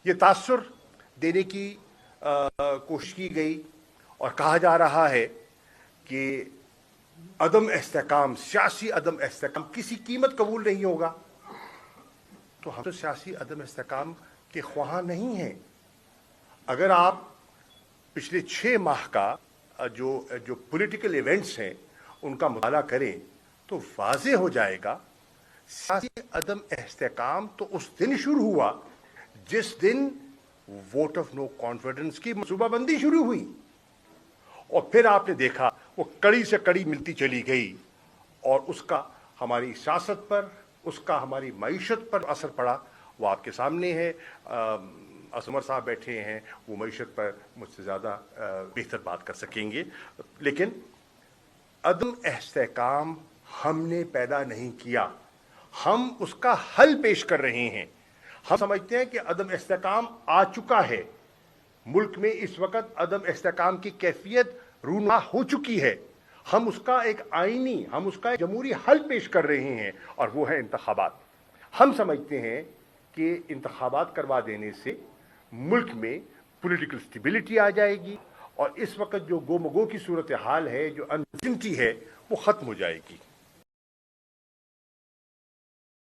یہ تاثر دینے کی کوشش کی گئی اور کہا جا رہا ہے کہ عدم استحکام، سیاسی عدم استحکام کسی قیمت قبول نہیں ہوگا. تو ہم تو سیاسی عدم استحکام کے خواہاں نہیں ہیں. اگر آپ پچھلے 6 ماہ کا جو پولیٹیکل ایونٹس ہیں ان کا مطالعہ کریں تو واضح ہو جائے گا سیاسی عدم استحکام تو اس دن شروع ہوا جس دن ووٹ آف نو کانفیڈنس کی منصوبہ بندی شروع ہوئی، اور پھر آپ نے دیکھا وہ کڑی سے کڑی ملتی چلی گئی، اور اس کا ہماری سیاست پر، اس کا ہماری معیشت پر اثر پڑا وہ آپ کے سامنے ہے. عمر صاحب بیٹھے ہیں، وہ معیشت پر مجھ سے زیادہ بہتر بات کر سکیں گے. لیکن عدم استحکام ہم نے پیدا نہیں کیا، ہم اس کا حل پیش کر رہے ہیں. ہم سمجھتے ہیں کہ عدم استحکام آ چکا ہے، ملک میں اس وقت عدم استحکام کی کیفیت رونما ہو چکی ہے. ہم اس کا ایک آئینی، ہم اس کا ایک جمہوری حل پیش کر رہے ہیں، اور وہ ہے انتخابات. ہم سمجھتے ہیں کہ انتخابات کروا دینے سے ملک میں پولیٹیکل سٹیبلٹی آ جائے گی، اور اس وقت جو گو مگو کی صورتحال ہے، جو انسرٹنٹی ہے، وہ ختم ہو جائے گی.